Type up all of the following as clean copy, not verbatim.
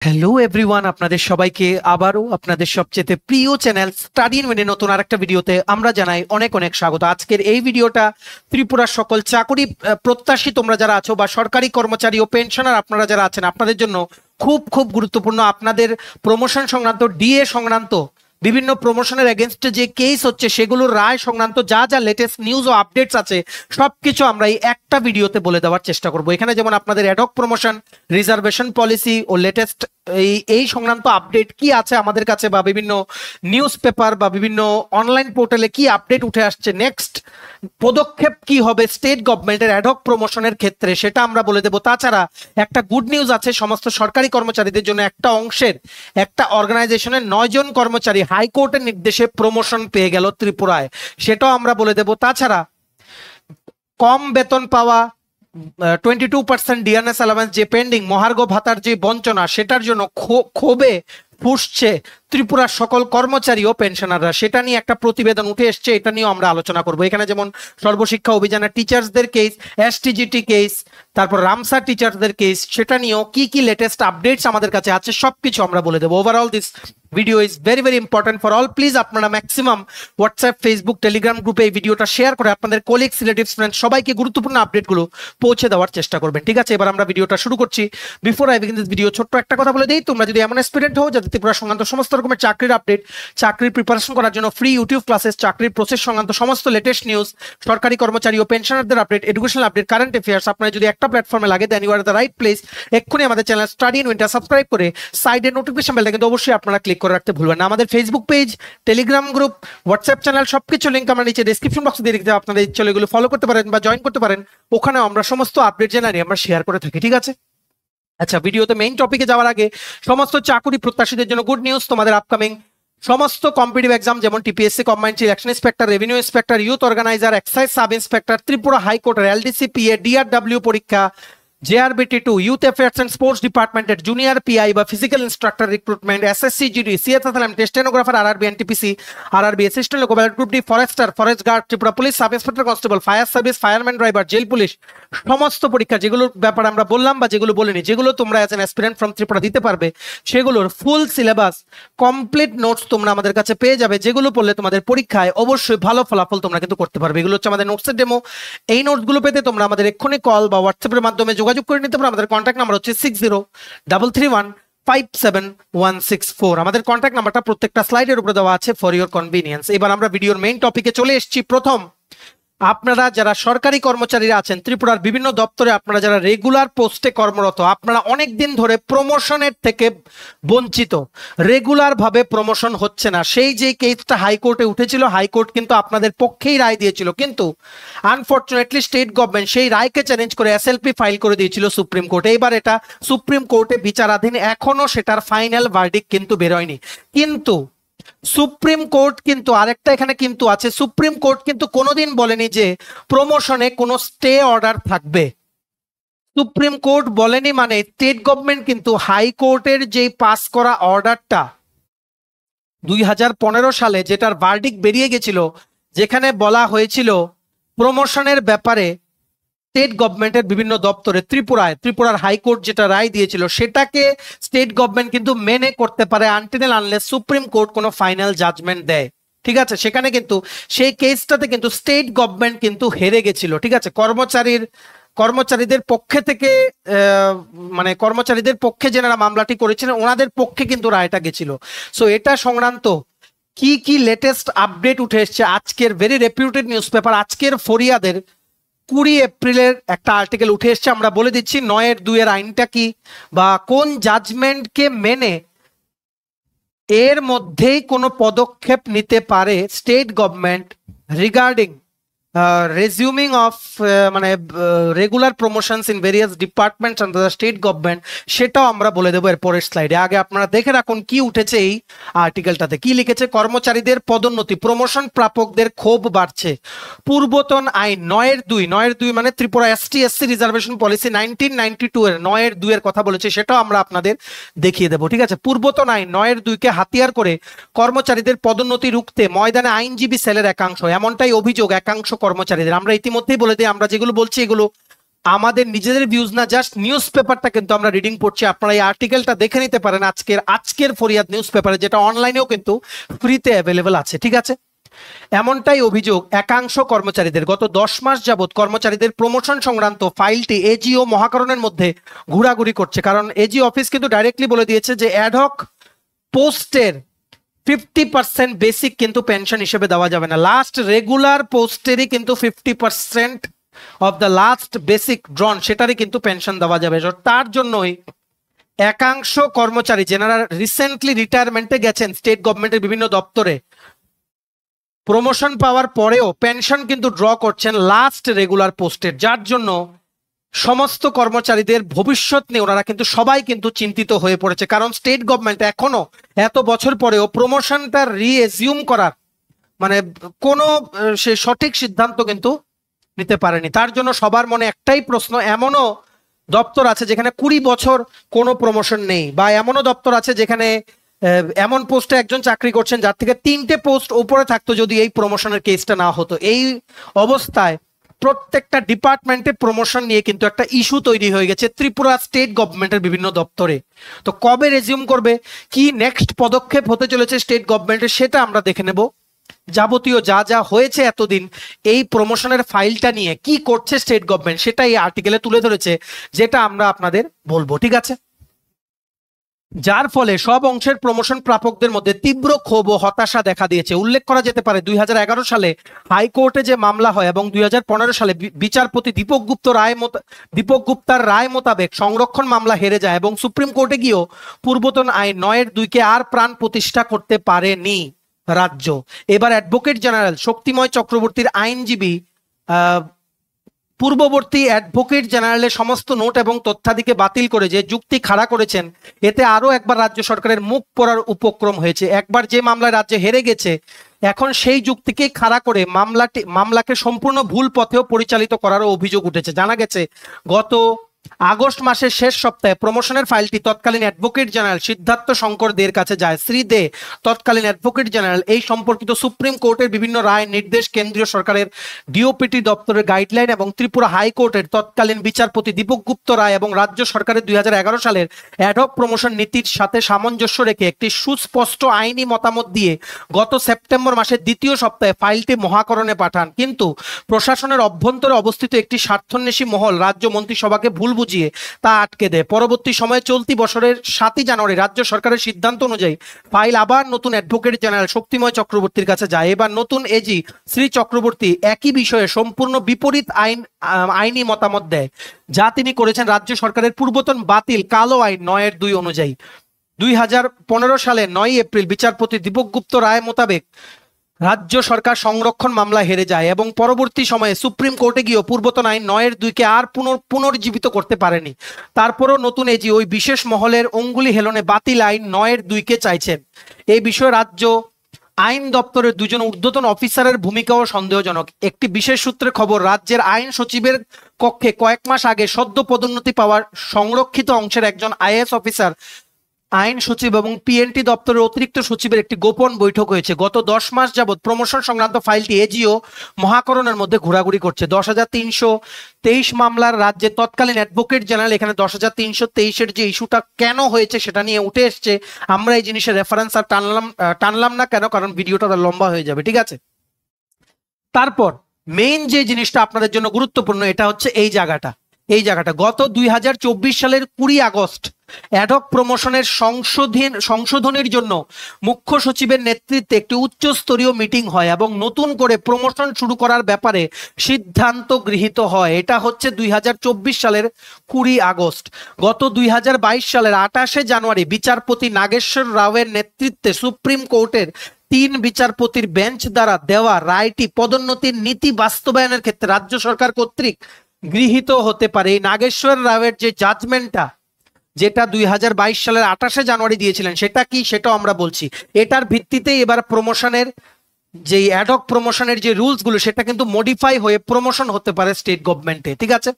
Hello everyone, আপনাদের সবাইকে আবারও আপনাদের সবচেয়ে প্রিয় চ্যানেল স্টাডি ইন ওয়েনে নতুন আরেকটা ভিডিওতে আমরা জানাই অনেক অনেক স্বাগত। আজকের এই ভিডিওটা ত্রিপুরার সকল চাকরি প্রত্যাশী তোমরা যারা আছো বা সরকারি কর্মচারী ও পেনশনার আপনারা যারা আছেন, আপনাদের জন্য খুব খুব গুরুত্বপূর্ণ। আপনাদের প্রমোশন সংক্রান্ত, ডিএ সংক্রান্ত, বিভিন্ন প্রমোশনের এগেনস্টে যে কেস হচ্ছে সেগুলোর রায় সংক্রান্ত যা যা লেটেস্ট নিউজ ও আপডেটস আছে সবকিছু আমরা এই একটা ভিডিওতে বলে দেওয়ার চেষ্টা করব। এখানে যেমন আপনাদের অ্যাডহক প্রমোশন, রিজার্ভেশন পলিসি ও লেটেস্ট এই সংক্রান্ত আপডেট কি আছে আমাদের কাছে, বা বিভিন্ন নিউজ পেপার বা বিভিন্ন অনলাইন পোর্টালে কি আপডেট উঠে আসছে, নেক্সট পদক্ষেপ কি হবে স্টেট গভর্নমেন্টের অ্যাডহক প্রমোশনের ক্ষেত্রে, সেটা আমরা বলে দেবো। তাছাড়া একটা গুড নিউজ আছে সমস্ত সরকারি কর্মচারীদের জন্য, একটা অংশের একটা অর্গানাইজেশনের 9 জন কর্মচারী হাইকোর্টের নির্দেশে প্রমোশন পেয়ে গেল ত্রিপুরায়, সেটাও আমরা বলে দেব। তাছাড়া কম বেতন পাওয়া, 22% ডিএনএস অ্যালাওয়েন্স যে পেন্ডিং, মহার্ঘ ভাতার যে বঞ্চনা, সেটার জন্য ক্ষোভে ফুঁসছে ত্রিপুরার সকল কর্মচারী ও পেনশনাররা, সেটা নিয়ে একটা প্রতিবেদন উঠে এসছে, এটা নিয়েও আমরা আলোচনা করব। এখানে যেমন সর্বশিক্ষা অভিযানের টিচার্সদের কেস, এসটিজিটি কেস, তারপর রামসার টিচার্সদের কেস, সেটা নিয়েও কি কি লেটেস্ট আপডেটস আমাদের কাছে আছে সবকিছু আমরা বলে দেবো। Overall this video is very very important for all. Please আপনারা ম্যাক্সিমাম হোয়াটসঅ্যাপ, ফেসবুক, টেলিগ্রাম গ্রুপে এই ভিডিওটা শেয়ার করে আপনাদের কলিগস, রিলেটিভস, ফ্রেন্ডস সবাইকে গুরুত্বপূর্ণ আপডেটগুলো পৌঁছে দেওয়ার চেষ্টা করবেন। ঠিক আছে, এবার আমরা ভিডিওটা শুরু করছি। Before I begin this video, ছোট্ট একটা কথা বলে দিই, তোমরা যদি এমন স্টুডেন্ট হও যাতে ত্রিপুরা সংক্রান্ত সমস্ত রকমের চাকরির আপডেট, চাকরির প্রিপারেশন করার জন্য ফ্রি ইউটিউব ক্লাসেস, চাকরির প্রসেস সংক্রান্ত সমস্ত লেটেস্ট নিউজ, সরকারি কর্মচারী ও পেনশনারদের update, educational update, current affairs আপনার যদি একটা প্ল্যাটফর্মে লাগে, then you are the right place. এক্ষুনি আমাদের channel study in winter subscribe করে সাইডে নোটিফিকেশন বেলটা কিন্তু অবশ্যই আপনারা ক্লিক করে রাখতে ভুলবেন না। আমাদের Facebook page, Telegram group, WhatsApp channel সবকিছু লিঙ্ক আমরা নিচে ডেসক্রিপশন বক্সে দিয়ে রেখেছি, আপনারা এই চ্যানেলগুলো ফলো করতে পারেন বা জয়েন করতে পারেন, ওখানে আমরা সমস্ত আপডেট জেনারি আমরা শেয়ার করে থাকি। ঠিক আছে, আচ্ছা, ভিডিওতে মেইন টপিকে যাওয়ার আগে সমস্ত চাকরি প্রত্যাশীদের জন্য গুড নিউজ। তোমাদের আপকামিং সমস্ত কম্পিটিটিভ এক্সাম যেমন TPSC, combined election inspector, revenue inspector, youth organizer, excise sub inspector, Tripura হাইকোর্টের এলডিসি পিএ, ডিআরডব্লিউ পরীক্ষা, JRBT two, youth affairs and sports ডিপার্টমেন্টের জুনিয়র পিআই বা physical instructor recruitment, SSC GD, CSSLM, stenographer, RRB, NTPC, RRB assistant loco pilot, group D, forester, forest guard, Tripura police, sub inspector constable, fire service, fireman, driver, jail police, সমস্ত পরীক্ষা যেগুলোর ব্যাপারে আমরা বললাম বা যেগুলো বলিনি, যেগুলো তোমরা as an aspirant from Tripura দিতে পারবে, সেগুলোর ফুল সিলেবাস, কমপ্লিট নোটস তোমরা আমাদের কাছে পেয়ে যাবে, যেগুলো পড়লে তোমাদের পরীক্ষায় অবশ্যই ভালো ফলাফল তোমরা কিন্তু করতে পারবে। এগুলো হচ্ছে আমাদের নোটসের ডেমো। এই নোটসগুলো পেতে তোমরা আমাদের এক্ষুনি কল বা হোয়াটসঅ্যাপের মাধ্যমে যোগাযোগ করে নিতে পারো। আমাদের কন্ট্যাক্ট নাম্বার হচ্ছে 6033157164। আমাদের কন্ট্যাক্ট নাম্বারটা প্রত্যেকটা স্লাইডের উপরে দেওয়া আছে ফর ইওর কনভিনিয়েন্স। এবার আমরা ভিডিওর মেইন টপিকে চলে এসেছি। প্রথম, আপনারা যারা সরকারি কর্মচারীরা আছেন ত্রিপুরার বিভিন্ন দপ্তরে, আপনারা যারা রেগুলার পোস্টে কর্মরত, আপনারা অনেক দিন ধরে প্রমোশনের থেকে বঞ্চিত, রেগুলার ভাবে প্রমোশন হচ্ছে না। সেই যে কেসটা হাইকোর্টে উঠেছিল, হাইকোর্ট কিন্তু আপনাদের পক্ষেই রায় দিয়েছিল, কিন্তু আনফরচুনেটলি স্টেট গভর্নমেন্ট সেই রায়কে চ্যালেঞ্জ করে এসএলপি ফাইল করে দিয়েছিল সুপ্রিম কোর্টে। এবার এটা সুপ্রিম কোর্টে বিচারাধীন, এখনো সেটার ফাইনাল ভার্ডিক্ট কিন্তু বেরোয়নি। কিন্তু সুপ্রিম কোর্ট কিন্তু আরেকটা এখানে কিন্তু আছে, সুপ্রিম কোর্ট কিন্তু কোনোদিন বলেনি যে প্রমোশনে কোনো স্টে অর্ডার থাকবে। সুপ্রিম কোর্ট বলেনি মানে স্টেট গভর্নমেন্ট কিন্তু হাইকোর্টের যে পাস করা অর্ডারটা 2015 সালে, যেটার ভার্ডিক্ট বেরিয়ে গেছিল, যেখানে বলা হয়েছিল প্রমোশনের ব্যাপারে স্টেট গভর্নমেন্টের বিভিন্ন দপ্তরে ত্রিপুরার হাইকোর্ট যেটা রায় দিয়েছিল, সেটাকে স্টেট গভর্নমেন্ট কিন্তু মেনে করতে পারে আনটিল আনলেস সুপ্রিম কোর্ট কোনো ফাইনাল জাজমেন্ট দেয়। ঠিক আছে, সেখানে কিন্তু সেই কেসটাতে কিন্তু স্টেট গভর্নমেন্ট কিন্তু হেরে গেছিল। ঠিক আছে, কর্মচারীদের পক্ষে থেকে মানে কর্মচারীদের পক্ষে যারা মামলাটি করেছিলেন ওনাদের পক্ষে কিন্তু রায়টা গেছিল। সো এটা সংক্রান্ত কি কি লেটেস্ট আপডেট উঠে এসছে আজকের ভেরি রেপিউটেড নিউজ পেপার আজকের ফরিয়াদের 20 এপ্রিলের একটা আর্টিকেল উঠে এসছে। আমরা বলে দিচ্ছি 9-2 আইনটা কি, বা কোন জাজমেন্টকে মেনে এর মধ্যেই কোনো পদক্ষেপ নিতে পারে স্টেট গভর্নমেন্ট রিগার্ডিং রেজিউমিং অফ মানে regular promotions in various departments under the state government, সেটাও আমরা বলে দেবো এর পরের স্লাইডে। আগে আপনারা দেখে রাখুন কি উঠেছে এই আর্টিকেলটাতে। কি লিখেছে? কর্মচারীদের পদোন্নতি, প্রমোশন প্রাপকদের ক্ষোভ বাড়ছে। পূর্বতন আইন 9-2 মানে ত্রিপুরা এসটি/এসসি রিজার্ভেশন পলিসি 1992 এর 9-2 এর কথা বলেছে, সেটাও আমরা আপনাদের দেখিয়ে দেবো। ঠিক আছে, পূর্বতন আইন 9-2 কে হাতিয়ার করে কর্মচারীদের পদোন্নতি রুখতে ময়দানে আইনজীবী সেলের একাংশ, এমনটাই অভিযোগ একাংশ কর্মচারীদের। আমরা ইতিমধ্যেই বলে দিই, আমরা যেগুলো বলছি এগুলো আমাদের নিজেদের ভিউজ না, জাস্ট নিউজ পেপারটা কিন্তু আমরা রিডিং পড়ছি। আপনারা এই আর্টিকেলটা দেখে নিতে পারেন আজকের ফরিয়াদ নিউজ পেপারে, যেটা অনলাইনেও কিন্তু ফ্রিতে অ্যাভেলেবল আছে, ঠিক আছে। এমনটাই অভিযোগ একাংশ কর্মচারীদের। গত 10 মাস যাবৎ কর্মচারীদের প্রমোশন সংক্রান্ত ফাইলটি এজি ও মহাকরণের মধ্যে ঘোরাঘুরি করছে। কারণ এজি অফিস কিন্তু ডাইরেক্টলি বলে দিয়েছে যে অ্যাডহক পোস্টের 50% বেসিক কিন্তু পেনশন হিসেবে দেওয়া যাবে না। লাস্ট রেগুলার পোস্টেরই কিন্তু 50% অফ দ্য লাস্ট বেসিক ড্রন সেটারই কিন্তু পেনশন দেওয়া যাবে। তার জন্যই একাংশ কর্মচারী যারা রিসেন্টলি রিটায়ারমেন্টে গেছেন স্টেট গভর্নমেন্টের বিভিন্ন দপ্তরে, প্রমোশন পাওয়ার পরেও পেনশন কিন্তু ড্র করছেন লাস্ট রেগুলার পোস্টের, যার জন্য সমস্ত কর্মচারীদের ভবিষ্যৎ নিয়ে ওনারা কিন্তু সবাই কিন্তু চিন্তিত হয়ে পড়েছে। কারণ স্টেট গভর্নমেন্ট এখনো এত বছর পরেও প্রমোশনটা রিএজিউম করার মানে কোনো সে সঠিক সিদ্ধান্ত কিন্তু নিতে পারেনি। তার জন্য সবার মনে একটাই প্রশ্ন, এমনও দপ্তর আছে যেখানে 20 বছর কোনো প্রমোশন নেই, বা এমনও দপ্তর আছে যেখানে এমন পোস্টে একজন চাকরি করছেন যার থেকে 3টে পোস্ট উপরে থাকতো যদি এই প্রমোশনের কেসটা না হতো। এই অবস্থায় প্রত্যেকটা ডিপার্টমেন্টে প্রমোশন নিয়ে কিন্তু একটা ইস্যু তৈরি হয়ে গেছে ত্রিপুরা স্টেট গভর্নমেন্টের বিভিন্ন দপ্তরে। তো কবে রেজিউম করবে, কি নেক্সট পদক্ষেপ হতে চলেছে স্টেট গভর্নমেন্টের, সেটা আমরা দেখে নেব। যাবতীয় যা যা হয়েছে এতদিন এই প্রমোশনের ফাইলটা নিয়ে কি করছে স্টেট গভর্নমেন্ট, সেটা এই আর্টিকেলে তুলে ধরেছে, যেটা আমরা আপনাদের বলবো, ঠিক আছে। যার ফলে সব অংশের প্রমোশন প্রাপকদের মধ্যে তীব্র ক্ষোভ ও হতাশা দেখা দিয়েছে। উল্লেখ করা যেতে পারে 2011 সালে হাইকোর্টে যে মামলা হয় এবং 2015 সালে বিচারপতি দীপক গুপ্তার রায় মোতাবেক সংরক্ষণ মামলা হেরে যায় এবং সুপ্রিম কোর্টে গিয়েও পূর্বতন আইন 9-2 আর প্রাণ প্রতিষ্ঠা করতে পারেনি রাজ্য। এবার অ্যাডভোকেট জেনারেল শক্তিময় চক্রবর্তীর আইনজীবী পূর্ববর্তী অ্যাডভোকেট জেনারেলের সমস্ত নোট এবং তথ্যাদিকে বাতিল করে যে যুক্তি খাড়া করেছেন, এতে আরো একবার রাজ্য সরকারের মুখ পড়ার উপক্রম হয়েছে। একবার যে মামলায় রাজ্য হেরে গেছে, এখন সেই যুক্তিকে খাড়া করে মামলাকে সম্পূর্ণ ভুল পথেও পরিচালিত করারও অভিযোগ উঠেছে। জানা গেছে গত আগস্ট মাসের শেষ সপ্তাহে প্রমোশনের ফাইলটি তৎকালীন অ্যাডভোকেট জেনারেল সিদ্ধার্থ শঙ্কর দের কাছে যায়। শ্রী দে তৎকালীন অ্যাডভোকেট জেনারেল এই সম্পর্কিত সুপ্রিম কোর্টের বিভিন্ন রায়, নির্দেশ, কেন্দ্রীয় সরকারের ডিওপিটি দপ্তরের গাইডলাইন এবং ত্রিপুরা হাইকোর্টের তৎকালীন বিচারপতি দীপক গুপ্ত রায় এবং রাজ্য সরকারের 2011 সালের অ্যাডহক প্রমোশন নীতির সাথে সামঞ্জস্য রেখে একটি সুস্পষ্ট আইনি মতামত দিয়ে গত সেপ্টেম্বর মাসের দ্বিতীয় সপ্তাহে ফাইলটি মহাকরণে পাঠান। কিন্তু প্রশাসনের অভ্যন্তরে অবস্থিত একটি স্বার্থান্বেষী মহল রাজ্য মন্ত্রিসভাকে ভুল বুঝিয়ে তা আটকে দেয়। পরবর্তী সময়ে চলতি বছরের 7 জানুয়ারি রাজ্য সরকারের সিদ্ধান্ত অনুযায়ী ফাইল আবার নতুন অ্যাডভোকেট জেনারেল শক্তিময় চক্রবর্তীর কাছে যায়। এবার নতুন এজি শ্রী চক্রবর্তী একই বিষয়ে সম্পূর্ণ বিপরীত আইনি মতামত দেয়, যা তিনি করেছেন রাজ্য সরকারের পূর্বতন বাতিল কালো আইন 9-2 অনুযায়ী। 2015 সালে 9 এপ্রিল বিচারপতি দীপক গুপ্ত রায় মোতাবেক রাজ্য সরকার সংরক্ষণ মামলা হেরে যায় এবং পরবর্তী সময়ে সুপ্রিম কোর্টে গিয়েও পূর্বতন আইন 9-2 আর পুনর্জীবিত করতে পারেনি। তারপরও নতুন এজি ওই বিশেষ মহলের অঙ্গুলি হেলনে বাতিল আইন 9-2 চাইছেন। এই বিষয়ে রাজ্য আইন দপ্তরের 2জন ঊর্ধ্বতন অফিসারের ভূমিকাও সন্দেহজনক। একটি বিশেষ সূত্রে খবর, রাজ্যের আইন সচিবের কক্ষে কয়েক মাস আগে সদ্য পদোন্নতি পাওয়ার সংরক্ষিত অংশের একজন আইএএস অফিসার, আইন সচিব এবং পিএনটি দপ্তরের অতিরিক্ত সচিবের একটি গোপন বৈঠক হয়েছে। গত 10 মাস যাবৎ প্রমোশন সংক্রান্ত ফাইলটি এজিও মহাকরণের মধ্যে ঘোরাঘুরি করছে। 10,323 মামলার রাজ্যের তৎকালীন অ্যাডভোকেট জেনারেল এখানে 10,323-এর যে ইস্যুটা কেন হয়েছে সেটা নিয়ে উঠে এসছে। আমরা এই জিনিসের রেফারেন্স আর টানলাম না কেন, কারণ ভিডিওটা লম্বা হয়ে যাবে, ঠিক আছে। তারপর মেইন যে জিনিসটা আপনাদের জন্য গুরুত্বপূর্ণ, এটা হচ্ছে এই জায়গাটা গত 2024 সালের 20 আগস্ট অ্যাডহক প্রমোশনের সংশোধনের জন্য মুখ্য সচিবের নেতৃত্বে একটি উচ্চস্তরীয় মিটিং হয় এবং নতুন করে প্রমোশন শুরু করার ব্যাপারে সিদ্ধান্ত গৃহীত হয়। এটা হচ্ছে 2024 সালের 20 আগস্ট। গত 2022 সালের 28 জানুয়ারি বিচারপতি নাগেশ্বর রাওয়ের নেতৃত্বে সুপ্রিম কোর্টের 3 বিচারপতির বেঞ্চ দ্বারা দেওয়া রায়টি পদোন্নতির নীতি বাস্তবায়নের ক্ষেত্রে রাজ্য সরকার কর্তৃক গৃহীত হতে পারে। এই নাগেশ্বর রাওয়ের যে জাজমেন্টটা, যেটা 2022 সালের 28 জানুয়ারি দিয়েছিলেন, সেটা কি সেটাও আমরা বলছি। এটার ভিত্তিতে এবার প্রমোশনের যে অ্যাডহক প্রমোশনের যে রুলস গুলো সেটা কিন্তু মডিফাই হয়ে প্রমোশন হতে পারে স্টেট গভর্নমেন্টে, ঠিক আছে।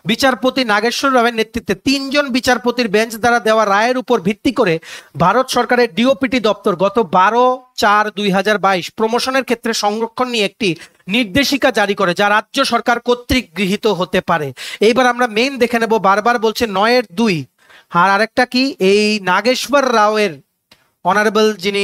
বিচারপতি নাগেশ্বর রাওয়ের নেতৃত্বে 3 জন বিচারপতির বেঞ্চ দ্বারা দেওয়া রায়ের উপর ভিত্তি করে ভারত সরকারের ডিওপিটি দপ্তর গত 12/4/2022 প্রমোশনের ক্ষেত্রে সংরক্ষণ নিয়ে একটি নির্দেশিকা জারি করে, যা রাজ্য সরকার কর্তৃক গৃহীত হতে পারে। এইবার আমরা মেইন দেখে নেব, বারবার বলছে 9-2। আর আরেকটা কি, এই নাগেশ্বর রাওয়ের অনারেবল যিনি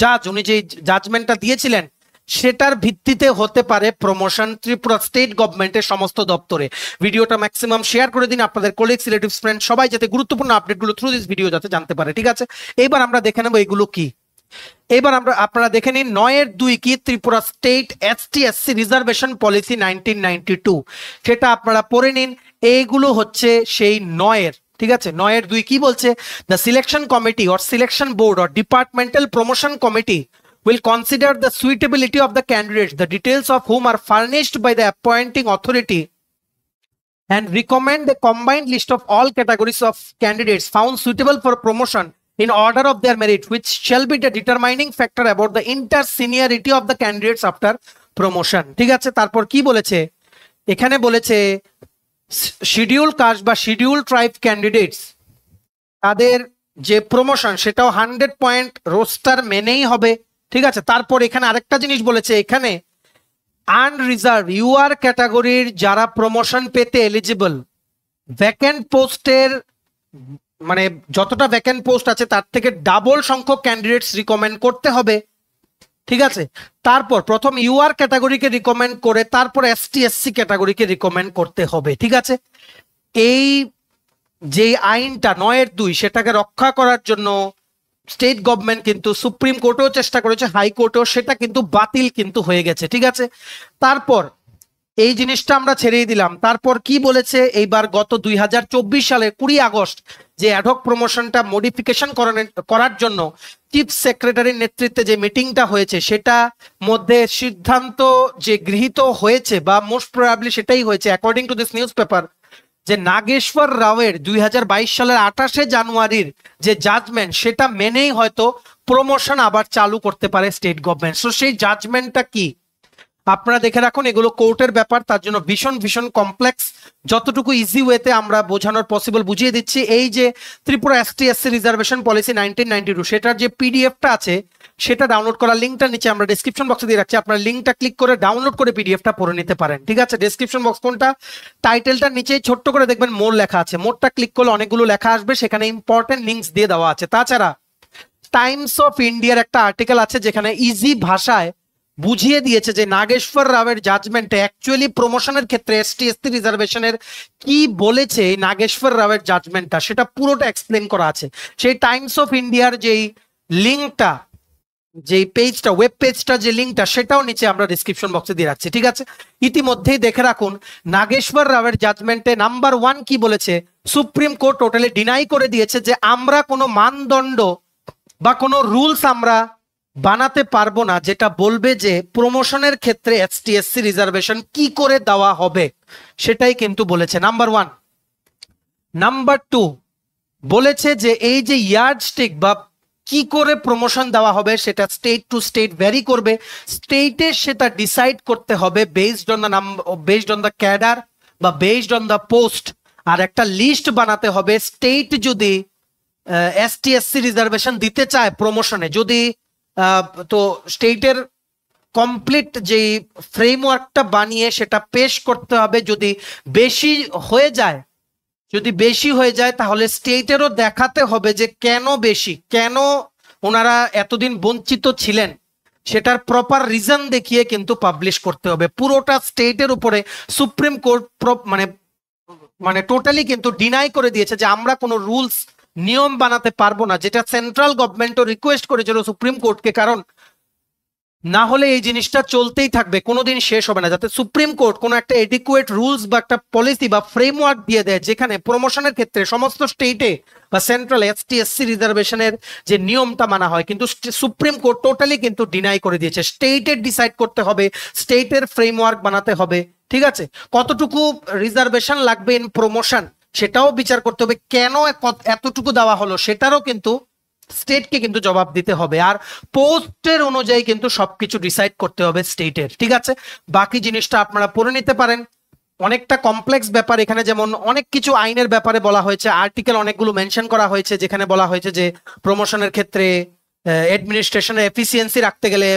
জাজ, উনি যে জাজমেন্টটা দিয়েছিলেন সেটার ভিত্তিতে হতে পারে প্রমোশন ত্রিপুরা স্টেট গভর্নমেন্টের সমস্ত দপ্তরে। ভিডিওটা ম্যাক্সিমাম শেয়ার করে দিন আপনাদের কলিগস, রিলেটিভস, ফ্রেন্ড সবাই যাতে গুরুত্বপূর্ণ আপডেটগুলো থ্রু দিস ভিডিও যাতে জানতে পারে। ঠিক আছে, এবার আমরা দেখে নেব এগুলো কি। এবার আপনারা দেখে নিন 9-2 কি, Tripura state ST/SC reservation policy 1992, সেটা আপনারা পড়ে নিন। এইগুলো হচ্ছে সেই 9-এর, ঠিক আছে। 9-2 কি বলছে, the selection committee or selection board or departmental promotion committee will consider the suitability of the candidates, the details of whom are furnished by the appointing authority, and recommend a combined list of all categories of candidates found suitable for promotion in order of their merit, which shall be the determining factor about the inter-seniority of the candidates after promotion। ঠিক আছে, তারপর কি বলেছে, এখানে বলেছে schedule caste বা schedule tribe candidates, তাদের যে প্রমোশন সেটাও 100 পয়েন্ট রোস্টার মেনেই হবে। ঠিক আছে, তারপর এখানে আরেকটা জিনিস বলেছে, এখানে আনরিজার্ভ ইউআর ক্যাটাগরির যারা প্রমোশন পেতে এলিজিবল, ভ্যাকেন্ট পোস্টের মানে যতটা ভ্যাকেন্ট পোস্ট আছে তার থেকে ডাবল সংখ্যক ক্যান্ডিডেটস রিকমেন্ড করতে হবে। ঠিক আছে, তারপর প্রথম ইউআর ক্যাটাগরিকে রিকমেন্ড করে তারপর ST/SC ক্যাটাগরিকে রিকমেন্ড করতে হবে। ঠিক আছে, এই যে আইনটা 9-2 সেটাকে রক্ষা করার জন্য স্টেট গভর্নমেন্ট কিন্তু সুপ্রিম কোর্টেও চেষ্টা করেছে, হাইকোর্টেও, সেটা কিন্তু বাতিল কিন্তু হয়ে গেছে। ঠিক আছে, তারপর এই জিনিসটা আমরা ছেড়েই দিলাম। তারপর কি বলেছে, এইবার গত 2024 সালের 20 আগস্ট যে অ্যাডহক প্রমোশনটা মডিফিকেশন করার জন্য চিফ সেক্রেটারির নেতৃত্বে যে মিটিংটা হয়েছে সেটা মধ্যে সিদ্ধান্ত যে গৃহীত হয়েছে বা মোস্ট প্রবাবলি সেটাই হয়েছে according to this news paper, যে নাগেশ্বর রাওয়ের 2022 সালের 28শে জানুয়ারির যে জাজমেন্ট সেটা মেনেই হয়তো প্রমোশন আবার চালু করতে পারে স্টেট গভর্নমেন্ট। সো সেই জাজমেন্টটা কি আপনারা দেখে রাখুন, এগুলো কোর্টের ব্যাপার, তার জন্য ভীষণ ভীষণ কমপ্লেক্স, যতটুকু ইজি ওয়েতে আমরা বোঝানোর পসিবল বুঝিয়ে দিচ্ছি। এই যে ত্রিপুরা ST/SC রিজার্ভেশন পলিসি 1992 সেটার যে পিডিএফটা আছে সেটা ডাউনলোড করার লিঙ্কটা নিচে আমরা ডেসক্রিপশন বক্সে দিয়ে রাখছি, আপনারা লিঙ্কটা ক্লিক করে ডাউনলোড করে পিডিএফটা পড়ে নিতে পারেন। ঠিক আছে, ডেসক্রিপশন বক্স কোনটা, টাইটেলটার নিচে ছোট্ট করে দেখবেন মোর লেখা আছে, মোরটা ক্লিক করলে অনেকগুলো লেখা আসবে, সেখানে ইম্পর্টেন্ট লিঙ্কস দিয়ে দেওয়া আছে। তাছাড়া টাইমস অফ ইন্ডিয়ার একটা আর্টিকেল আছে যেখানে ইজি ভাষায় বুঝিয়ে দিয়েছে যে নাগেশ্বর রাওয়ের জাজমেন্টে অ্যাকচুয়ালি প্রমোশনের ক্ষেত্রে ST/SC রিজার্ভেশনের কি বলেছে, নাগেশ্বর রাওয়ের জাজমেন্টটা সেটা পুরোটা এক্সপ্লেন করা আছে। সেই টাইমস অফ ইন্ডিয়ার যেই লিঙ্কটা, যেই পেজটা, ওয়েব পেজটা, যে লিঙ্কটা সেটাও নিচে আমরা ডিসক্রিপশন বক্সে দিয়ে রাখছি। ঠিক আছে, ইতিমধ্যেই দেখে রাখুন নাগেশ্বর রাওয়ের জাজমেন্টে নাম্বার 1 কি বলেছে, সুপ্রিম কোর্ট টোটালি ডিনাই করে দিয়েছে যে আমরা কোনো মানদণ্ড বা কোনো রুলস আমরা বানাতে পারবো না যেটা বলবে যে প্রমোশনের ক্ষেত্রে ST/SC রিজার্ভেশন কি করে দেওয়া হবে, সেটাই কিন্তু বলেছে নাম্বার 1। নাম্বার 2 বলেছে যে এই যে ইয়ার্ডস্টিক বা কি করে প্রমোশন দেওয়া হবে সেটা স্টেট টু স্টেট ভ্যারি করবে, স্টেটে সেটা ডিসাইড করতে হবে based on the number, based on the cadre বা বেসড অন দ্য পোস্ট, আর একটা লিস্ট বানাতে হবে। স্টেট যদি ST/SC রিজার্ভেশন দিতে চায় প্রমোশনে, যদি তো স্টেটের কমপ্লিট যে ফ্রেমওয়ার্কটা বানিয়ে সেটা পেশ করতে হবে। যদি বেশি হয়ে যায় তাহলে স্টেটেরও দেখাতে হবে যে কেন বেশি, কেন ওনারা এতদিন বঞ্চিত ছিলেন, সেটার প্রপার রিজন দেখিয়ে কিন্তু পাবলিশ করতে হবে। পুরোটা স্টেটের উপরে সুপ্রিম কোর্ট মানে টোটালি কিন্তু ডিনাই করে দিয়েছে যে আমরা কোনো রুলস নিয়ম বানাতে পারবো না, যেটা সেন্ট্রাল গভর্নমেন্টও রিকোয়েস্ট করেছিল সুপ্রিম কোর্টকে, কারণ না হলে এই জিনিসটা চলতেই থাকবে, কোনোদিন শেষ হবে না। যাতে সুপ্রিম কোর্ট কোনো একটা এডিকুয়েট রুলস বা একটা পলিসি বা ফ্রেমওয়ার্ক দিয়ে দেয় যেখানে প্রমোশনের ক্ষেত্রে সমস্ত স্টেটে বা সেন্ট্রাল ST/SC রিজার্ভেশনের যে নিয়মটা মানা হয়, কিন্তু সুপ্রিম কোর্ট টোটালি কিন্তু ডিনাই করে দিয়েছে। স্টেটের ডিসাইড করতে হবে, স্টেটের ফ্রেমওয়ার্ক বানাতে হবে। ঠিক আছে, কতটুকু রিজার্ভেশন লাগবে ইন প্রমোশন সেটাও বিচার করতে হবে, কেন এতটুকু দেওয়া হলো সেটারও কিন্তু স্টেটকে কিন্তু জবাব দিতে হবে, আর পোস্টের অনুযায়ী কিন্তু সবকিছু ডিসাইড করতে হবে স্টেটের। ঠিক আছে, বাকি জিনিসটা আপনারা পড়ে নিতে পারেন, অনেকটা কমপ্লেক্স ব্যাপার। এখানে যেমন অনেক কিছু আইনের ব্যাপারে বলা হয়েছে, আর্টিকেল অনেকগুলো মেনশন করা হয়েছে যেখানে বলা হয়েছে যে প্রমোশনের ক্ষেত্রে অ্যাডমিনিস্ট্রেশনের এফিসিয়েন্সি রাখতে গেলে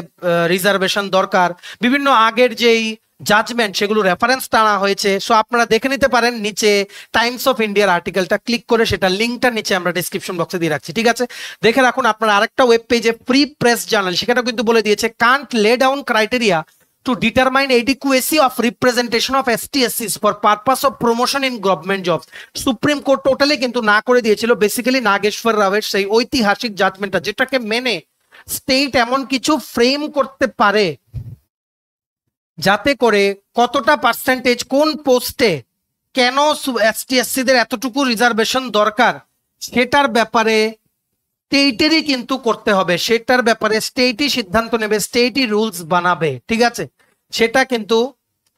রিজার্ভেশন দরকার, বিভিন্ন আগের যেই জাজমেন্ট সেগুলো রেফারেন্স টানা হয়েছে। সো আপনারা দেখে নিতে পারেন নিচে টাইমস অফ ইন্ডিয়ার আর্টিকেলটা ক্লিক করে, সেটা লিঙ্কটা নিচে আমরা ডিসক্রিপশন বক্সে দিয়ে রাখছি, ঠিক আছে? দেখে রাখুন। আপনারা আরেকটা ওয়েব পেজে ফ্রি প্রেস জার্নাল, সেখানে কিন্তু বলে দিয়েছে can't lay down criteria to determine adequacy of representation of ST/SCs for purpose of promotion in government jobs। Supreme court totally কিন্তু না করে দিয়েছিল বেসিক্যালি নাগেশ্বর রাওয়ের সেই ঐতিহাসিক জাজমেন্টটা, যেটাকে মেনে স্টেট এমন কিছু ফ্রেম করতে পারে যাতে করে কতটা পার্সেন্টেজ কোন পোস্টে কেন ST/SCদের এতটুকু রিজার্ভেশন দরকার সেটার ব্যাপারে স্টেটেরই কিন্তু করতে হবে, সেটার ব্যাপারে স্টেটই সিদ্ধান্ত নেবে, স্টেটই রুলস বানাবে, ঠিক আছে? সেটা কিন্তু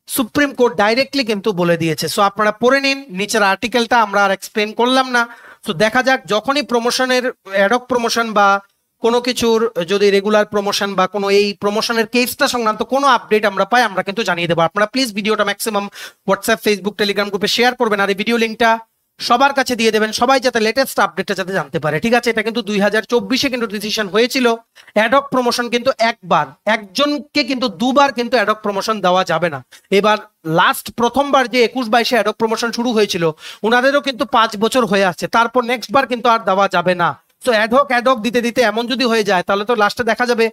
সুপ্রিম কোর্ট ডাইরেক্টলি কিন্তু বলে দিয়েছে। সো আপনারা পড়ে নিন নিচের আর্টিকেলটা, আমরা আর এক্সপ্লেন করলাম না। তো দেখা যাক যখনই প্রমোশনের অ্যাডক প্রমোশন বা কোনো কিছুর যদি রেগুলার প্রমোশন বা কোনো এই প্রমোশনের কেসটা সংক্রান্ত কোনো আপডেট আমরা পাই আমরা কিন্তু জানিয়ে দেবো। আপনারা প্লিজ ভিডিওটা ম্যাক্সিমাম হোয়াটসঅ্যাপ, ফেসবুক, টেলিগ্রাম গ্রুপে শেয়ার করবেন, আর এই ভিডিও লিঙ্কটা সবার কাছে দিয়ে দেবেন, সবাই যাতে লেটেস্ট আপডেটটা যাতে জানতে পারে, ঠিক আছে? এটা কিন্তু 2024-এ কিন্তু ডিসিশন হয়েছিল অ্যাডক প্রমোশন কিন্তু একজনকে কিন্তু দুবার কিন্তু অ্যাডক প্রমোশন দেওয়া যাবে না। এবার প্রথমবার যে 21-22-এ অ্যাডক প্রমোশন শুরু হয়েছিল ওনাদেরও কিন্তু 5 বছর হয়ে আসছে, তারপর নেক্সট বার কিন্তু আর দেওয়া যাবে না। তো অ্যাডক দিতে দিতে এমন যদি হয়ে যায় তাহলে তো লাস্টে দেখা যাবে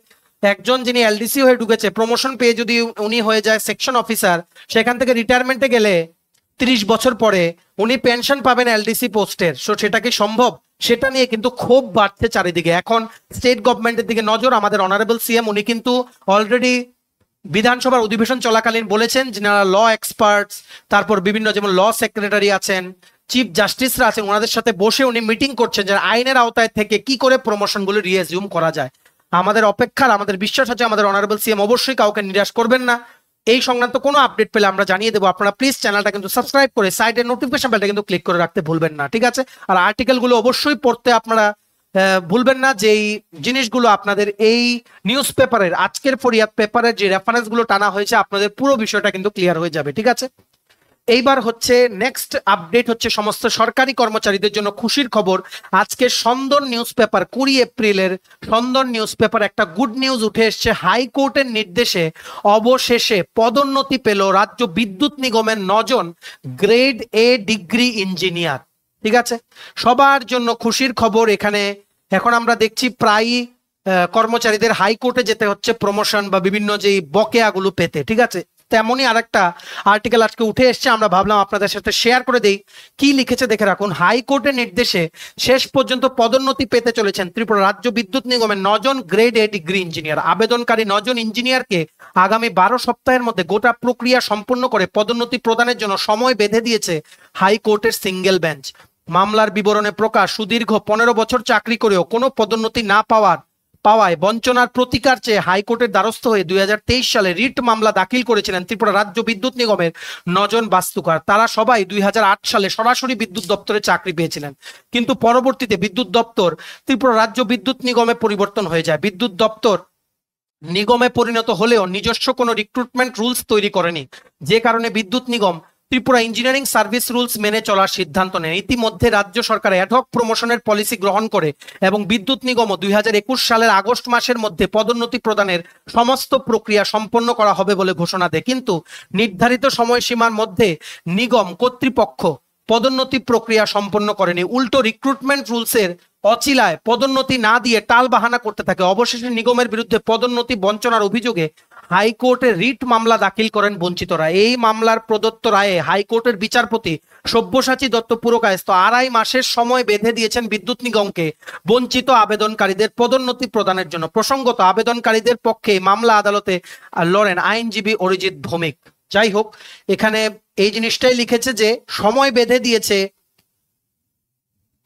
একজন যিনি এলডিসি হয়ে ঢুকেছে প্রমোশন পেয়ে যদি উনি হয়ে যায় সেকশন অফিসার, সেখান থেকে রিটায়ারমেন্টে গেলে 30 বছর পরে উনি পেনশন পাবেন এলডিসি পোস্টের। সো সেটা কি সম্ভব? সেটা নিয়ে কিন্তু খুব বাড়ছে চারিদিকে। এখন স্টেট গভর্নমেন্টের দিকে নজর। আমাদের অনারেবল সিএম উনি কিন্তু অলরেডি বিধানসভার অধিবেশন চলাকালীন বলেছেন যারা ল এক্সপার্টস, তারপর বিভিন্ন যেমন ল সেক্রেটারি আছেন, চিফ জাস্টিসরা আছেন, ওনাদের সাথে বসে উনি মিটিং করছেন যে আইনের আওতায় থেকে কি করে প্রমোশনগুলো রিএজিউম করা যায়। আমাদের অপেক্ষার, আমাদের বিশ্বাস আছে আমাদের অনারেবল সিএম অবশ্যই কাউকে নিরাশ করবেন না। এই সংক্রান্ত কোনো আপডেট পেলে আমরা জানিয়ে দেবো। আপনারা প্লিজ চ্যানেলটা কিন্তু সাবস্ক্রাইব করে সাইডের নোটিফিকেশন বেলটা কিন্তু ক্লিক করে রাখতে ভুলবেন না, ঠিক আছে? আর আর্টিকেলগুলো অবশ্যই পড়তে আপনারা ভুলবেন না, যে এই জিনিসগুলো আপনাদের এই নিউজ পেপারের আজকের ফরিয়াদ পেপারের যে রেফারেন্সগুলো টানা হয়েছে আপনাদের পুরো বিষয়টা কিন্তু ক্লিয়ার হয়ে যাবে, ঠিক আছে? এইবার হচ্ছে নেক্সট আপডেট হচ্ছে সমস্ত সরকারি কর্মচারীদের জন্য খুশির খবর। আজকে সন্দন নিউজ পেপার 20 এপ্রিলের সন্দন নিউজ পেপার একটা গুড নিউজ উঠে এসছে। হাইকোর্টের নির্দেশে অবশেষে পদোন্নতি পেল রাজ্য বিদ্যুৎ নিগমের 9 জন গ্রেড এ ডিগ্রি ইঞ্জিনিয়ার, ঠিক আছে? সবার জন্য খুশির খবর। এখানে এখন আমরা দেখছি প্রায়ই কর্মচারীদের হাইকোর্টে যেতে হচ্ছে প্রমোশন বা বিভিন্ন যেই বকেয়াগুলো পেতে, ঠিক আছে? তেমনই আরেকটা আর্টিকেল আজকে উঠে এসছে, আমরা ভাবলাম আপনাদের সাথে শেয়ার করে দেই। কি লিখেছে দেখে রাখুন। হাইকোর্টের নির্দেশে শেষ পর্যন্ত পদোন্নতি পেতে চলেছেন ত্রিপুরা রাজ্য বিদ্যুৎ নিগমের 9 জন গ্রেড এ ডিগ্রি ইঞ্জিনিয়ার। আবেদনকারী 9 জন ইঞ্জিনিয়ারকে আগামী 12 সপ্তাহের মধ্যে গোটা প্রক্রিয়া সম্পন্ন করে পদোন্নতি প্রদানের জন্য সময় বেঁধে দিয়েছে হাইকোর্টের সিঙ্গেল বেঞ্চ। মামলার বিবরণে প্রকাশ, সুদীর্ঘ 15 বছর চাকরি করেও কোনো পদোন্নতি না পাওয়ায় বঞ্চনার প্রতিকার চেয়ে হাইকোর্টের দ্বারস্থ হয়ে 2023 সালে রিট মামলা দাখিল করেছিলেন ত্রিপুরা রাজ্য বিদ্যুৎ নিগমের 9 জন বাস্তুকার। তারা সবাই 2008 সালে সরাসরি বিদ্যুৎ দপ্তরে চাকরি পেয়েছিলেন, কিন্তু পরবর্তীতে বিদ্যুৎ দপ্তর ত্রিপুরা রাজ্য বিদ্যুৎ নিগমে পরিবর্তন হয়ে যায়। বিদ্যুৎ দপ্তর নিগমে পরিণত হলেও নিজস্ব কোনো রিক্রুটমেন্ট রুলস তৈরি করেনি, যে কারণে বিদ্যুৎ নিগম ত্রিপুরা ইঞ্জিনিয়ারিং সার্ভিস রুলস মেনে চলার সিদ্ধান্ত নেয়। ইতিমধ্যে রাজ্য সরকার অ্যাডহক প্রমোশনের পলিসি গ্রহণ করে এবং বিদ্যুৎ নিগমও 2021 সালের আগস্ট মাসের মধ্যে পদোন্নতি প্রদানের সমস্ত প্রক্রিয়া সম্পন্ন করা হবে বলে ঘোষণা দেয়। কিন্তু নির্ধারিত সময়সীমার মধ্যে নিগম কর্তৃপক্ষ পদোন্নতি প্রক্রিয়া সম্পন্ন করেনি, উল্টো রিক্রুটমেন্ট রুলসের অচিলায় পদোন্নতি না দিয়ে টাল বাহানা করতে থাকে। অবশেষে নিগমের বিরুদ্ধে পদোন্নতি বঞ্চনার অভিযোগে হাইকোর্টে রিট মামলা দাখিল করেন বঞ্চিতরা। এই মামলার প্রদত্ত রায়ে হাইকোর্টের বিচারপতি সব্যসাচী দত্ত পুরকায়স্থ 2.5 মাসের সময় বেঁধে দিয়েছেন বিদ্যুৎ নিগমকে বঞ্চিত আবেদনকারীদের পদোন্নতি প্রদানের জন্য। প্রসঙ্গত আবেদনকারীদের পক্ষে মামলা আদালতে লড়েন আইনজীবী অরিজিৎ ভৌমিক। যাই হোক, এখানে এই জিনিসটাই লিখেছে যে সময় বেঁধে দিয়েছে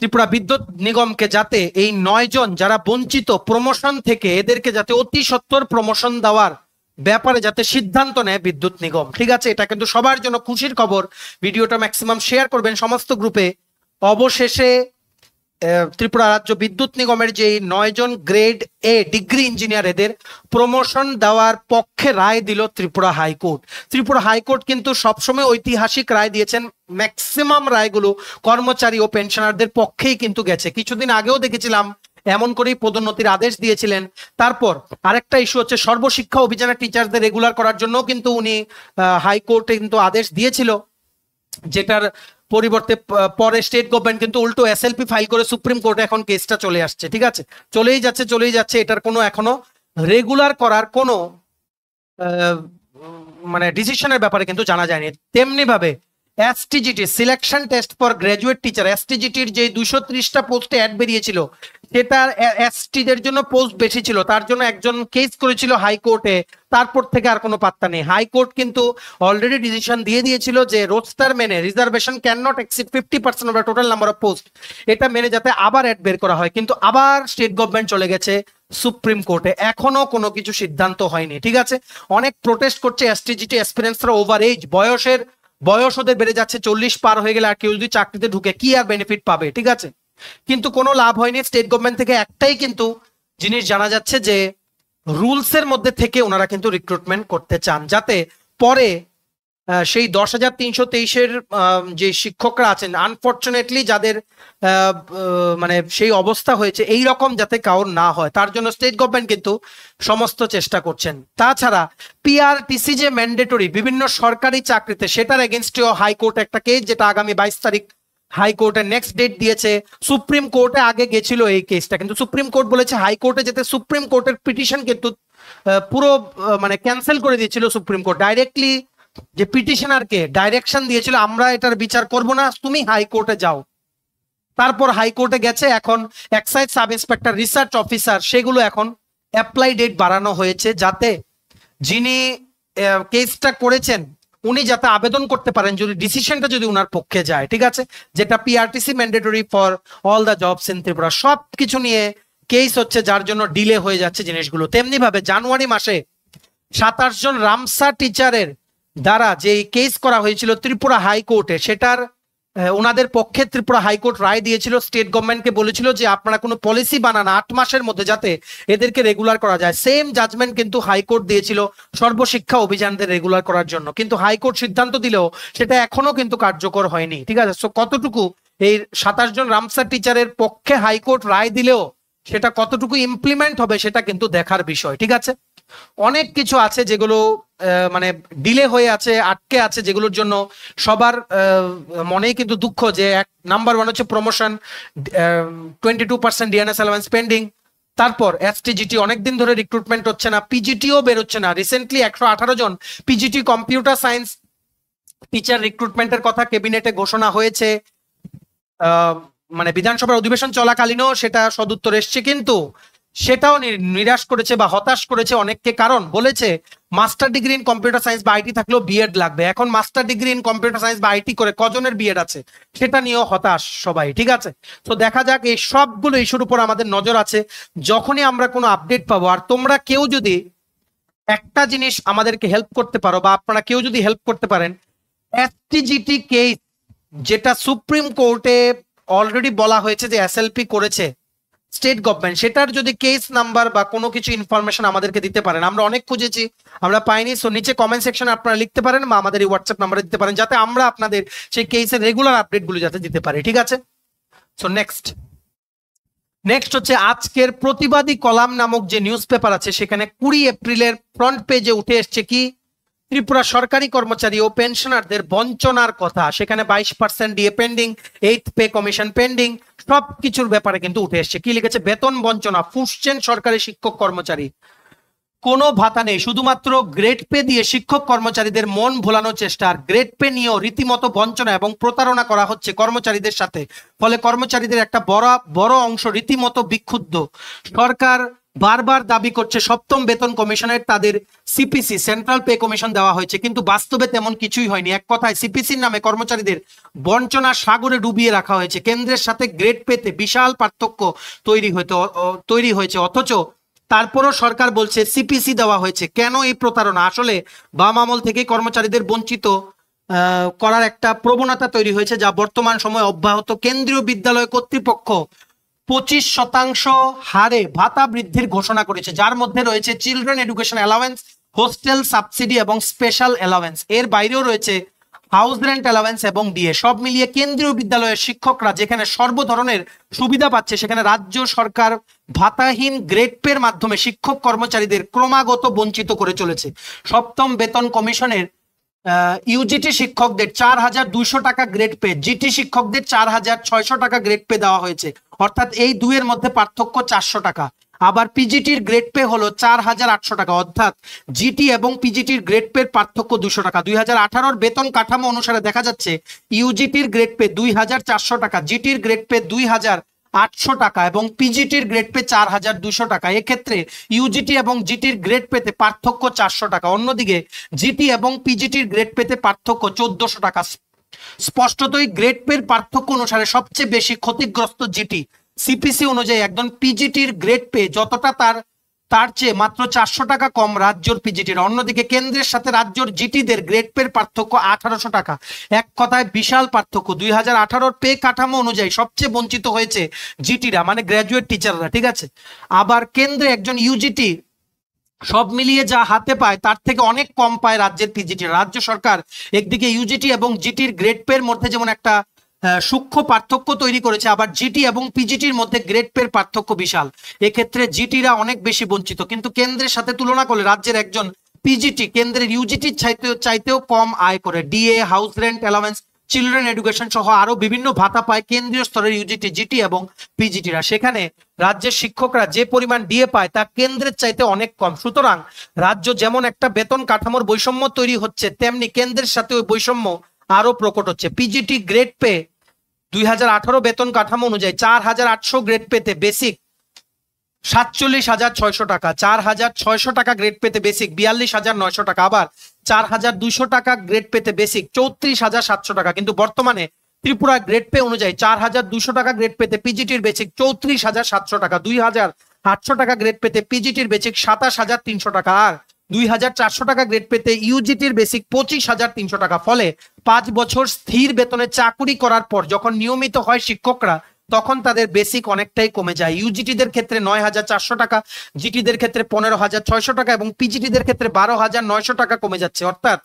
ত্রিপুরা বিদ্যুৎ নিগমকে যাতে এই 9 জন যারা বঞ্চিত প্রমোশন থেকে এদেরকে যাতে অতি সত্বর প্রমোশন দেওয়ার ব্যাপারে যাতে সিদ্ধান্ত নেয় বিদ্যুৎ নিগম, ঠিক আছে? এটা কিন্তু সবার জন্য খুশির খবর। ভিডিওটা ম্যাক্সিমাম শেয়ার করবেন সমস্ত গ্রুপে। অবশেষে ত্রিপুরা রাজ্য বিদ্যুৎ নিগমের যে 9 জন গ্রেড এ ডিগ্রি ইঞ্জিনিয়ার এদের প্রমোশন দেওয়ার পক্ষে রায় দিল ত্রিপুরা হাইকোর্ট। ত্রিপুরা হাইকোর্ট কিন্তু সবসময় ঐতিহাসিক রায় দিয়েছেন, ম্যাক্সিমাম রায়গুলো কর্মচারী ও পেনশনারদের পক্ষেই কিন্তু গেছে। কিছুদিন আগেও দেখেছিলাম এমন করেই পদোন্নতির আদেশ দিয়েছিলেন। তারপর আরেকটা ইস্যু হচ্ছে সর্বশিক্ষা অভিযানে টিচারদের রেগুলার করার জন্য কিন্তু উনি হাইকোর্টে কিন্তু আদেশ দিয়েছিল, যেটার পরিবর্তে পরে স্টেট গভর্নমেন্ট কিন্তু উল্টো এসএলপি ফাইল করে সুপ্রিম কোর্টে এখন কেসটা চলে আসছে। ঠিক আছে, চলেই যাচ্ছে, এটার কোনো এখনো রেগুলার করার কোনো মানে ডিসিশনের ব্যাপারে কিন্তু জানা যায়নি। তেমনি ভাবে STGT selection test for graduate teacher, এসটিজিটির যে 230টা পোস্টে অ্যাড বেরিয়েছিল, সেটার এসটিদের জন্য পোস্ট বেশি ছিল, তার জন্য একজন কেস করেছিল হাইকোর্টে, তারপর থেকে আর কোনো পাত্তা নেই। হাইকোর্ট কিন্তু অলরেডি ডিসিশন দিয়ে দিয়েছিল যে রোস্টার মেনে reservation can not exceed 50% of the total number of post, এটা মেনে যাতে আবার অ্যাড বের করা হয়। কিন্তু আবার স্টেট গভর্নমেন্ট চলে গেছে সুপ্রিম কোর্টে, এখনো কোনো কিছু সিদ্ধান্ত হয়নি। ঠিক আছে, অনেক প্রোটেস্ট করছে এসটিজিটি অ্যাসপিরেন্টসরা, ওভার এজ, বয়স ওদের বেড়ে যাচ্ছে, 40 পার হয়ে গেলে আর কেউ যদি চাকরিতে ঢুকে কি আর বেনিফিট পাবে। ঠিক আছে, কিন্তু কোনো লাভ হয়নি। স্টেট গভর্নমেন্ট থেকে একটাই কিন্তু জিনিস জানা যাচ্ছে যে রুলসের মধ্যে থেকে ওনারা কিন্তু রিক্রুটমেন্ট করতে চান, যাতে পরে সেই 10,323-এর যে শিক্ষকরা আছেন, আনফর্চুনেটলি যাদের মানে সেই অবস্থা হয়েছে, এই রকম যাতে কারোর না হয়, তার জন্য স্টেট গভর্নমেন্ট কিন্তু সমস্ত চেষ্টা করছেন। তাছাড়া পিআরটিসি যে ম্যান্ডেটরি বিভিন্ন সরকারি চাকরিতে, সেটার এগেনস্টেও হাইকোর্ট একটা কেস, যেটা আগামী 22 তারিখ হাইকোর্টে নেক্সট ডেট দিয়েছে। সুপ্রিম কোর্টে আগে গেছিল এই কেসটা, কিন্তু সুপ্রিম কোর্ট বলেছে হাইকোর্টে যেতে, সুপ্রিম কোর্টের পিটিশন কিন্তু পুরো মানে ক্যান্সেল করে দিয়েছিল সুপ্রিম কোর্ট। ডাইরেক্টলি যে পিটিশনারকে ডাইরেকশন দিয়েছিল, আমরা এটার বিচার করব না, তুমি হাইকোর্টে যাও। তারপর হাইকোর্টে গেছে, এখন excise sub inspector, research officer, সেগুলো এখন অ্যাপ্লাই ডেট বাড়ানো হয়েছে, যাতে যিনি কেসটা করেছেন উনি যাতে আবেদন করতে পারেন যদি ডিসিশনটা যদি উনার পক্ষে যায়। ঠিক আছে, যেটা PRTC mandatory for all the jobs in Tripura, সব কিছু নিয়ে কেস হচ্ছে, যার জন্য ডিলে হয়ে যাচ্ছে জিনিসগুলো। তেমনি ভাবে জানুয়ারি মাসে 27 জন রামসা টিচারের দ্বারা যে কেস করা হয়েছিল ত্রিপুরা হাইকোর্টে, সেটার ওনাদের পক্ষে ত্রিপুরা হাইকোর্ট রায় দিয়েছিল, স্টেট গভর্নমেন্টকে বলেছিল যে আপনারা কোনো পলিসি বানান 8 মাসের মধ্যে যাতে এদেরকে রেগুলার করা যায়। সেম জাজমেন্ট কিন্তু হাইকোর্ট দিয়েছিল সর্বশিক্ষা অভিযানদের রেগুলার করার জন্য, কিন্তু হাইকোর্ট সিদ্ধান্ত দিলেও সেটা এখনো কিন্তু কার্যকর হয়নি। ঠিক আছে, সো কতটুকু এই 27 জন রামসা টিচারের পক্ষে হাইকোর্ট রায় দিলেও সেটা কতটুকু ইমপ্লিমেন্ট হবে সেটা কিন্তু দেখার বিষয়। ঠিক আছে, অনেক কিছু আছে যেগুলো মানে ডিলে হয়ে আছে, আটকে আছে, যেগুলোর জন্য সবার মনেই কিন্তু দুঃখ। যে নাম্বার 1 হচ্ছে প্রমোশন, 22% ডিএনএস অ্যালাউন্স পেন্ডিং। তারপর এসটিজিটি অনেকদিন ধরে রিক্রুটমেন্ট হচ্ছে না, পিজিটিও বেরোচ্ছে না। রিসেন্টলি 118 জন পিজিটি কম্পিউটার সায়েন্স টিচার রিক্রুটমেন্টের কথা ক্যাবিনেটে ঘোষণা হয়েছে, মানে বিধানসভার অধিবেশন চলাকালীনও সেটা সদুত্তর এসছে, কিন্তু সেটাও নিরাশ করেছে বা হতাশ করেছে অনেককে। কারণ বলেছে master degree in computer science বা আইটি থাকলেও বিএড লাগবে। এখন master degree in computer science বা আইটি করে কজনের বিএড আছে, সেটা নিয়েও হতাশ সবাই। ঠিক আছে, তো দেখা যাক, এই সবগুলো ইস্যুর উপর আমাদের নজর আছে। যখনই আমরা কোনো আপডেট পাবো, আর তোমরা কেউ যদি একটা জিনিস আমাদেরকে হেল্প করতে পারো, বা আপনারা কেউ যদি হেল্প করতে পারেন, এসটিজিটি কেস যেটা সুপ্রিম কোর্টে অলরেডি বলা হয়েছে যে এসএলপি করেছে স্টেট গভর্নমেন্ট, সেটার যদি কেস নাম্বার বা কোনো কিছু ইনফরমেশন আমাদেরকে দিতে পারেন। আমরা অনেক খুঁজেছি, আমরা পাইনি। সো নিচে কমেন্ট সেকশনে আপনারা লিখতে পারেন বা আমাদের এই হোয়াটসঅ্যাপ নাম্বারে দিতে পারেন, যাতে আমরা আপনাদের সেই কেসের রেগুলার আপডেটগুলো যাতে দিতে পারি। ঠিক আছে, সো নেক্সট হচ্ছে আজকের প্রতিবাদী কলাম নামক যে নিউজ পেপার আছে, সেখানে 20 এপ্রিলের ফ্রন্ট পেজে উঠে এসছে কি, ত্রিপুরা সরকারি কর্মচারী ও পেনশনারদের বঞ্চনার কথা। সেখানে 22% DA pending, 8th pay commission pending, সবকিছুর ব্যাপারে কিন্তু উঠে এসছে। কি লিখেছে, বেতন বঞ্চনা, ফুসছেন সরকারি শিক্ষক কর্মচারী, কোনো ভাতা নেই, শুধুমাত্র গ্রেড পে দিয়ে শিক্ষক কর্মচারীদের মন ভোলানোর চেষ্টা। আর গ্রেড পে নিয়েও রীতিমতো বঞ্চনা এবং প্রতারণা করা হচ্ছে কর্মচারীদের সাথে। ফলে কর্মচারীদের একটা বড় অংশ রীতিমতো বিক্ষুব্ধ। সরকার বারবার দাবি করছে 7ম বেতন কমিশনের তাদের সিপিসি সেন্ট্রাল পে কমিশন দেওয়া হয়েছে, কিন্তু বাস্তবে তেমন কিছুই হয়নি। এক কথায় সিপিসির নামে কর্মচারীদের বঞ্চনা সাগরে ডুবিয়ে রাখা হয়েছে। কেন্দ্রের সাথে গ্রেড পেতে বিশাল পার্থক্য তৈরি হয়েছে, অথচ তারপরও সরকার বলছে সিপিসি দেওয়া হয়েছে। কেন এই প্রতারণা? আসলে বাম আমল থেকে কর্মচারীদের বঞ্চিত করার একটা প্রবণতা তৈরি হয়েছে, যা বর্তমান সময়ে অব্যাহত। কেন্দ্রীয় বিদ্যালয় কর্তৃপক্ষ 25% হারে ভাতা বৃদ্ধির ঘোষণা করেছে, যার মধ্যে রয়েছে children education allowance, hostel subsidy এবং স্পেশাল অ্যালাওয়েন্স। এর বাইরেও রয়েছে হাউস রেন্ট অ্যালাওয়েন্স এবং ডিএ সব মিলিয়ে কেন্দ্রীয় বিদ্যালয়ের শিক্ষকরা যেখানে সর্ব ধরনের সুবিধা পাচ্ছে, সেখানে রাজ্য সরকার ভাতাহীন গ্রেড পের মাধ্যমে শিক্ষক কর্মচারীদের ক্রমাগত বঞ্চিত করে চলেছে। সপ্তম বেতন কমিশনের ইউজিটি শিক্ষকদের 4,200 টাকা গ্রেড পে, জিটি শিক্ষকদের 4,600 টাকা গ্রেড পে দেওয়া হয়েছে, অর্থাৎ এই দুইয়ের মধ্যে পার্থক্য 400 টাকা। আবার পিজিটির গ্রেড পে হলো 4,800 টাকা, অর্থাৎ জিটি এবং পিজিটির গ্রেড পে পার্থক্য 200 টাকা। 2018 বেতন কাঠামো অনুসারে দেখা যাচ্ছে ইউজিটির গ্রেড পে 2,400 টাকা, জিটির গ্রেড পে 2,800 টাকা এবং পিজিটির গ্রেড পে 4,200 টাকা। এক্ষেত্রে ইউজিটি এবং জিটির গ্রেড পেতে পার্থক্য 400 টাকা। অন্যদিকে জিটি এবং পিজিটির গ্রেড পেতে পার্থক্য 1,400 টাকা। স্পষ্টতই গ্রেড পের পার্থক্য অনুসারে সবচেয়ে বেশি ক্ষতিগ্রস্ত জিটি। সিপিসি অনুযায়ী একজন পিজিটির গ্রেড পে যতটা তার চেয়ে মাত্র 400 টাকা কম রাজ্যর পিজিটির। অন্যদিকে কেন্দ্রের সাথে রাজ্যর জিটিদের গ্রেড পের পার্থক্য 1,800 টাকা। এক কথায় বিশাল পার্থক্য। 2018 পে কাঠামো অনুযায়ী সবচেয়ে বঞ্চিত হয়েছে জিটিরা, মানে গ্র্যাজুয়েট টিচাররা, ঠিক আছে। আবার কেন্দ্রে একজন ইউজিটি সব মিলিয়ে যা হাতে পায় তার থেকে অনেক কম পায় রাজ্যের পিজিটি। রাজ্য সরকার একদিকে ইউজিটি এবং জিটির গ্রেড পের মধ্যে যেমন একটা সূক্ষ্ম পার্থক্য তৈরি করেছে, আবার জিটি এবং পিজিটির মধ্যে গ্রেড পের পার্থক্য বিশাল। এক্ষেত্রে জিটিরা অনেক বেশি বঞ্চিত, কিন্তু কেন্দ্রের সাথে তুলনা করলে রাজ্যের একজন পিজিটি কেন্দ্রের ইউজিটির চাইতেও কম আয় করে। DA, house rent allowance, children education সহ আরো বিভিন্ন ভাতা পায় কেন্দ্রীয় স্তরের ইউজিটি, জিটি এবং পিজিটিরা। সেখানে রাজ্যের শিক্ষকরা যে পরিমাণ ডিএ পায় তা কেন্দ্রের চাইতে অনেক কম। সুতরাং রাজ্য যেমন একটা বেতন কাঠামোর বৈষম্য তৈরি হচ্ছে, তেমনি কেন্দ্রের সাথে ওই বৈষম্য আরো প্রকট হচ্ছে। পিজিটি গ্রেড পে 2018 বেতন কাঠামো অনুযায়ী 4,800 গ্রেড পেতে বেসিক 47,600 টাকা, 4,600 টাকা গ্রেড পেতে বেসিক 42,900 টাকা, আবার 4,200 টাকা গ্রেড পেতে বেসিক 34,700 টাকা। কিন্তু বর্তমানে ত্রিপুরা গ্রেড পে অনুযায়ী 4,200 টাকা গ্রেড পেতে পিজিটির বেসিক 34,700 টাকা, 2,800 টাকা গ্রেড পেতে পিজিটির বেসিক 27,300 টাকা, আর 2,400 টাকা গ্রেড পেতে ইউজিটির বেসিক 25,300 টাকা। ফলে 5 বছর স্থির বেতনে চাকুরি করার পর যখন নিয়মিত হয় শিক্ষকরা, তখন তাদের বেসিক অনেকটাই কমে যায়। ইউজিটিদের ক্ষেত্রে 9,400 টাকা, জিটিদের ক্ষেত্রে 15,600 টাকা এবং পিজিটিদের ক্ষেত্রে 12,900 টাকা কমে যাচ্ছে। অর্থাৎ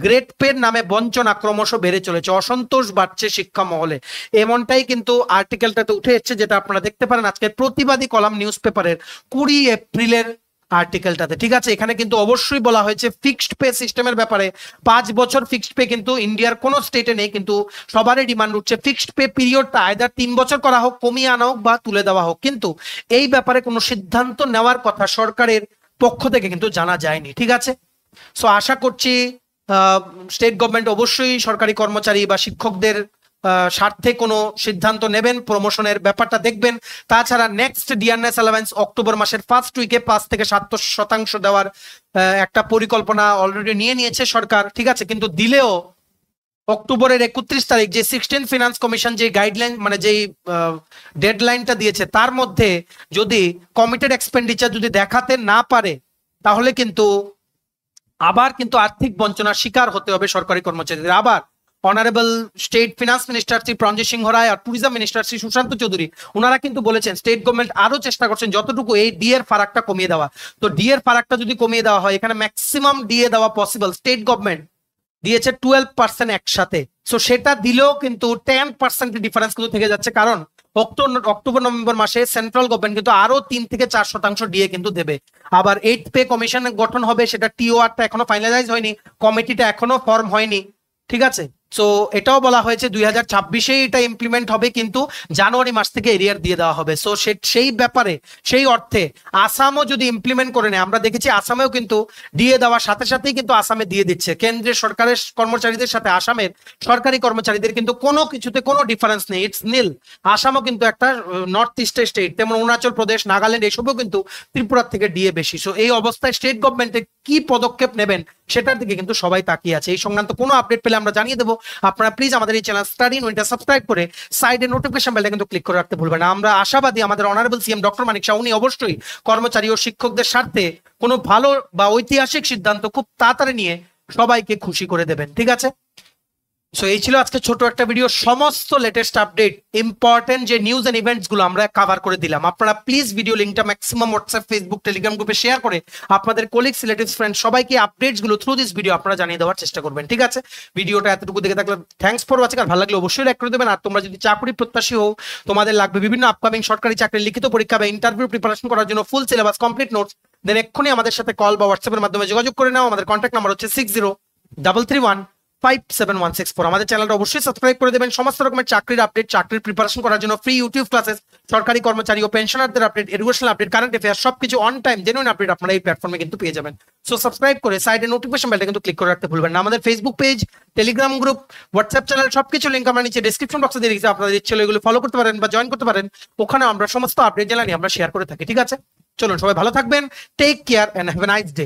গ্রেড পের নামে বঞ্চনা ক্রমশ বেড়ে চলেছে, অসন্তোষ বাড়ছে শিক্ষা মহলে। এমনটাই কিন্তু আর্টিকেলটাতে উঠে এসেছে, যেটা আপনারা দেখতে পারেন আজকের প্রতিবাদী কলাম নিউজ পেপারের 20 এপ্রিলের আর্টিকেলটাতে, ঠিক আছে। এখানে কিন্তু অবশ্যই বলা হয়েছে ফিক্সড পে সিস্টেমের ব্যাপারে। 5 বছর ফিক্সড পে কিন্তু ইন্ডিয়ার কোনো স্টেটে নেই, কিন্তু সবারই ডিমান্ড উঠছে ফিক্সড পে পিরিয়ডটা আইদার 3 বছর করা হোক, কমিয়ে আনা হোক বা তুলে দেওয়া হোক। কিন্তু এই ব্যাপারে কোনো সিদ্ধান্ত নেওয়ার কথা সরকারের পক্ষ থেকে কিন্তু জানা যায়নি, ঠিক আছে। সো আশা করছি স্টেট গভর্নমেন্ট অবশ্যই সরকারি কর্মচারী বা শিক্ষকদের স্বার্থে কোনো সিদ্ধান্ত নেবেন, প্রমোশনের ব্যাপারটা দেখবেন। তাছাড়া নেক্সট ডিআরএস অ্যালাওয়েন্স অক্টোবর মাসের ফার্স্ট উইকে 5 থেকে 7% দেওয়ার একটা পরিকল্পনা অলরেডি নিয়ে নিয়েছে সরকার, ঠিক আছে। কিন্তু দিলেও অক্টোবরের 31 তারিখ যে 16 ফিনান্স কমিশন যে গাইডলাইন, মানে যেই ডেডলাইনটা দিয়েছে, তার মধ্যে যদি কমিটেড এক্সপেন্ডিচার যদি দেখাতে না পারে, তাহলে কিন্তু আবার কিন্তু আর্থিক বঞ্চনার শিকার হতে হবে সরকারি কর্মচারীদের। আবার honourable state finance minister Shri Pranjit Singha Roy আর ট্যুরিজম মিনিস্টার শ্রী সুশান্ত চৌধুরী, ওনারা কিন্তু বলেছেন স্টেট গভর্নমেন্ট আরো চেষ্টা করছেন যতটুকু এই ডিএর ফারাকটা কমিয়ে দেওয়া। তো ডিএর ফারাকটা যদি কমিয়ে দেওয়া হয়, এখানে ম্যাক্সিমাম ডিএ দেওয়া পসিবল। স্টেট গভর্নমেন্ট দিয়েছে 12% একসাথে, সো সেটা দিলেও কিন্তু 10% ডিফারেন্স কিন্তু থেকে যাচ্ছে। কারণ অক্টোবর নভেম্বর মাসে সেন্ট্রাল গভর্নমেন্ট কিন্তু আরো 3 থেকে 4% ডিএ কিন্তু দেবে। আবার 8th পে কমিশন গঠন হবে, সেটা টিওআরটা এখনো ফাইনালাইজ হয়নি, কমিটিটা এখনো ফর্ম হয়নি, ঠিক আছে। সো এটাও বলা হয়েছে 2026-এ এটা ইমপ্লিমেন্ট হবে, কিন্তু জানুয়ারি মাস থেকে এরিয়ার দিয়ে দেওয়া হবে। সো সেই ব্যাপারে, সেই অর্থে আসামও যদি ইমপ্লিমেন্ট করে নেয়, আমরা দেখেছি আসামেও কিন্তু দিয়ে দেওয়ার সাথে সাথেই কিন্তু আসামে দিয়ে দিচ্ছে। কেন্দ্রের সরকারের কর্মচারীদের সাথে আসামের সরকারি কর্মচারীদের কিন্তু কোনো কিছুতে কোনো ডিফারেন্স নেই, ইটস নীল। আসামও কিন্তু একটা নর্থ ইস্টের স্টেট, তেমন অরুণাচল প্রদেশ, নাগাল্যান্ড এসবও কিন্তু ত্রিপুরার থেকে ডিএ বেশি। সো এই অবস্থায় স্টেট গভর্নমেন্টে কি পদক্ষেপ নেবেন সেটার দিকে কিন্তু সবাই তাকিয়ে আছে। এই সংক্রান্ত কোনো আপডেট পেলে আমরা জানিয়ে দেবো। আপনারা প্লিজ আমাদের এই channel study in winter subscribe করে সাইডে নোটিফিকেশন বেলটা কিন্তু ক্লিক করে রাখতে ভুলবেন না। আমরা আশাবাদী আমাদের অনারেবল সিএম ডক্টর মানিক শাহ উনি অবশ্যই কর্মচারী ও শিক্ষকদের স্বার্থে কোনো ভালো বা ঐতিহাসিক সিদ্ধান্ত খুব তাড়াতাড়ি নিয়ে সবাইকে খুশি করে দেবেন, ঠিক আছে। সো এই ছিল আজকে ছোট একটা ভিডিও, সমস্ত লেটেস্ট আপডেট ইম্পর্টেন্ট যে নিউজ এন্ড ইভেন্টস গুলো আমরা কভার করে দিলাম। আপনারা প্লিজ ভিডিও লিঙ্কটা ম্যাক্সিমাম হোয়াটসঅ্যাপ, ফেসবুক, টেলিগ্রাম গ্রুপে শেয়ার করে আপনাদের কলিগস, রিলেটিভস, ফ্রেন্ড সবাইকে আপডেটস গুলো থ্রু দিস ভিডিও আপনারা জানিয়ে দেওয়ার চেষ্টা করবেন। ঠিক আছে, ভিডিওটা এতটুকু দেখে থাকলে থ্যাঙ্কস ফর ওয়াচিং। আর ভালো লাগলে অবশ্যই লাইক করে দেবেন। আর তোমরা যদি চাকরি প্রত্যাশী হও, তোমাদের লাগবে বিভিন্ন আপকামিং সরকারি চাকরির লিখিত পরীক্ষা বা ইন্টারভিউ প্রিপারেশন করার জন্য ফুল সিলেবাস, কমপ্লিট নোটস, দেন এক্ষুনি আমাদের সাথে কল বা হোয়াটসঅ্যাপের মাধ্যমে যোগাযোগ করে নাও। আমাদের কন্ট্যাক্ট নাম্বার হচ্ছে 6033157164। আমাদের চ্যানেলটা অবশ্যই সাবস্ক্রাইব করে দেবেন। সমস্ত রকমের চাকরির আপডেট, চাকরির প্রিপারেশন করার জন্য ফ্রি ইউটিউব ক্লাসেস, সরকারি কর্মচারী ও পেনশনারদের update, educational update, current affair সবকিছু অন টাইম জেনুইন আপডেট আপনারা এই প্ল্যাটফর্মে কিন্তু পেয়ে যাবেন। সো সাবস্ক্রাইব করে সাইডে নোটিফিকেশন বেলটা কিন্তু ক্লিক করে রাখতে ভুলবেন না। আমাদের Facebook page, Telegram group, WhatsApp channel সবকিছু লিংক আমরা নিচে ডেসক্রিপশন বক্সে দিয়ে রেখেছি। আপনাদের ইচ্ছে হলে এগুলো ফলো করতে পারেন বা জয়েন করতে পারেন। ওখানে আমরা সমস্ত আপডেট জানানি আমরা শেয়ার করে থাকি। ঠিক আছে, চলুন সবাই ভালো থাকবেন। Take care and have a nice day.